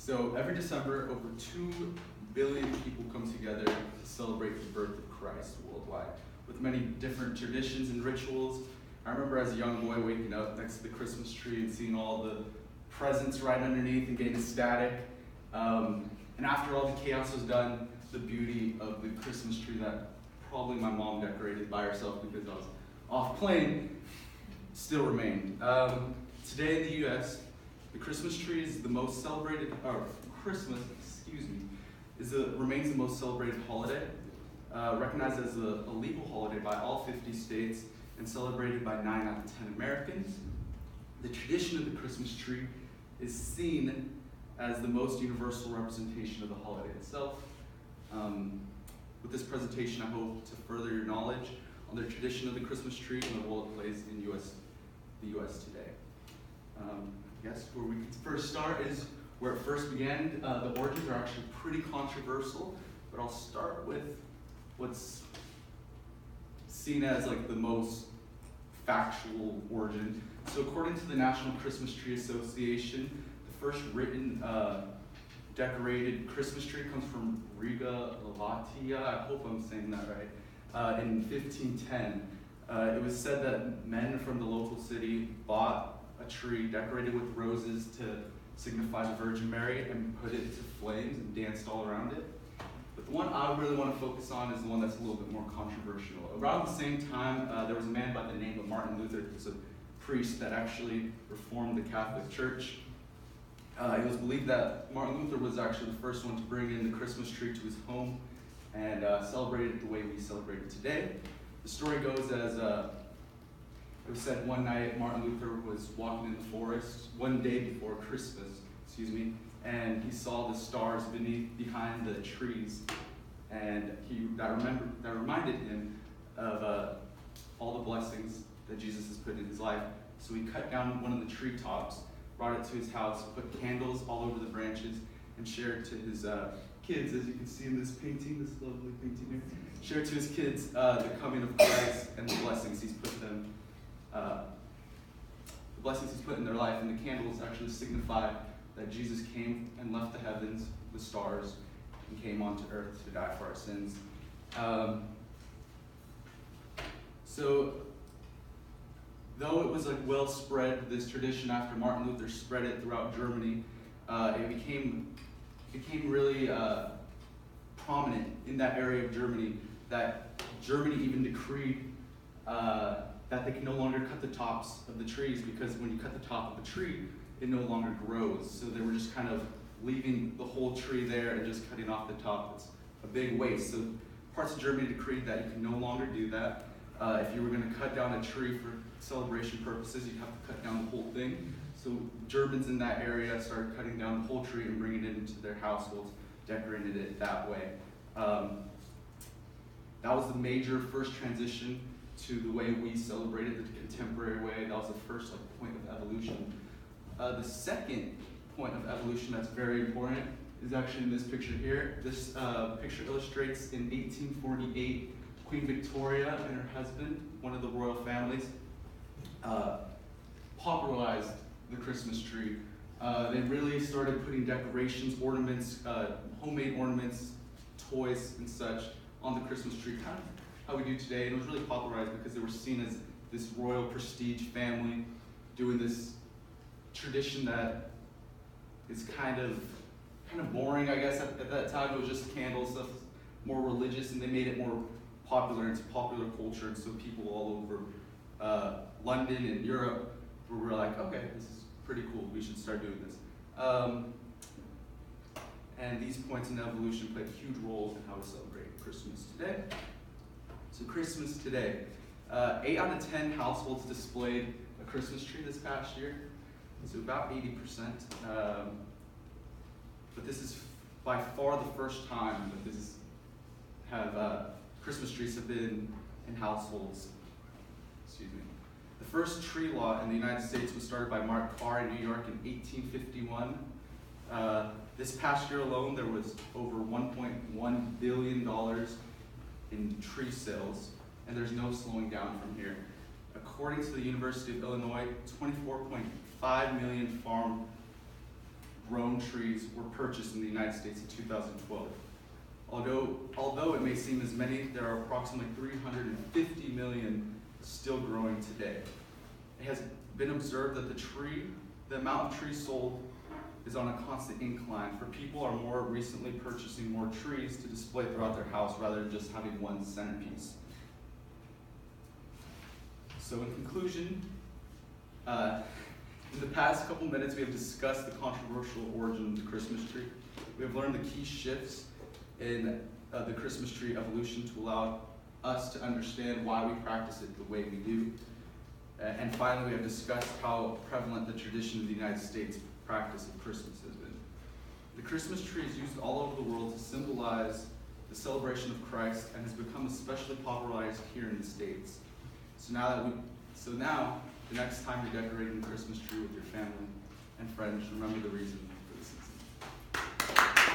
So every December, over 2 billion people come together to celebrate the birth of Christ worldwide, with many different traditions and rituals. I remember as a young boy waking up next to the Christmas tree and seeing all the presents right underneath and getting ecstatic. And after all the chaos was done, the beauty of the Christmas tree that probably my mom decorated by herself because I was off playing still remained. Today in the U.S., the Christmas tree is the most celebrated, or Christmas, remains the most celebrated holiday, recognized as a legal holiday by all 50 states and celebrated by 9 out of 10 Americans. The tradition of the Christmas tree is seen as the most universal representation of the holiday itself. With this presentation, I hope to further your knowledge on the tradition of the Christmas tree and the role it plays in the U.S. today. I guess where we can first start is where it first began. The origins are actually pretty controversial, but I'll start with what's seen as like the most factual origin. So according to the National Christmas Tree Association, the first written decorated Christmas tree comes from Riga, Latvia. I hope I'm saying that right. In 1510, it was said that men from the local city bought a tree decorated with roses to signify the Virgin Mary and put it to flames and danced all around it. But the one I really want to focus on is the one that's a little bit more controversial. Around the same time, there was a man by the name of Martin Luther, who's a priest that actually reformed the Catholic Church. It was believed that Martin Luther was actually the first one to bring in the Christmas tree to his home and celebrate it the way we celebrate it today. The story goes as it was said one night Martin Luther was walking in the forest one day before Christmas, and he saw the stars behind the trees, and that reminded him of all the blessings that Jesus has put in his life. So he cut down one of the treetops, brought it to his house, put candles all over the branches, and shared to his kids, as you can see in this painting, this lovely painting here, shared to his kids the coming of Christ and the blessings he's put in their life. And the candles actually signify that Jesus came and left the heavens, the stars, and came onto earth to die for our sins. So, though it was like well spread, this tradition after Martin Luther spread it throughout Germany, it became really prominent in that area of Germany that Germany even decreed that they can no longer cut the tops of the trees, because when you cut the top of a tree, it no longer grows. So they were just kind of leaving the whole tree there and just cutting off the top. It's a big waste. So parts of Germany decreed that you can no longer do that. If you were going to cut down a tree for celebration purposes, you'd have to cut down the whole thing. So Germans in that area started cutting down the whole tree and bringing it into their households, decorated it that way. That was the major first transition to the way we celebrated the contemporary way. That was the first point of evolution. The second point of evolution that's very important is actually in this picture here. This picture illustrates in 1848, Queen Victoria and her husband, one of the royal families, popularized the Christmas tree. They really started putting decorations, ornaments, homemade ornaments, toys, and such on the Christmas tree, kind of how we do today. And it was really popularized because they were seen as this royal prestige family doing this tradition that is kind of boring, I guess, at that time. It was just candles, stuff more religious, and they made it more popular into popular culture. And so people all over London and Europe were like, okay, this is pretty cool, we should start doing this. And these points in evolution play a huge role in how we celebrate Christmas today. So Christmas today, 8 out of 10 households displayed a Christmas tree this past year, so about 80%. But this is by far the first time that Christmas trees have been in households. The first tree law in the United States was started by Mark Carr in New York in 1851. This past year alone, there was over $1.1 billion in tree sales, and there's no slowing down from here. According to the University of Illinois, 24.5 million farm-grown own trees were purchased in the United States in 2012. Although it may seem as many, there are approximately 350 million still growing today. It has been observed that the amount of trees sold is on a constant incline, for people are more recently purchasing more trees to display throughout their house rather than just having one centerpiece. So in conclusion, in the past couple minutes we have discussed the controversial origin of the Christmas tree. We have learned the key shifts in the Christmas tree evolution to allow us to understand why we practice it the way we do. And finally, we have discussed how prevalent the tradition of the United States practice of Christmas has been. The Christmas tree is used all over the world to symbolize the celebration of Christ and has become especially popularized here in the States. So now, the next time you're decorating the Christmas tree with your family and friends, remember the reason.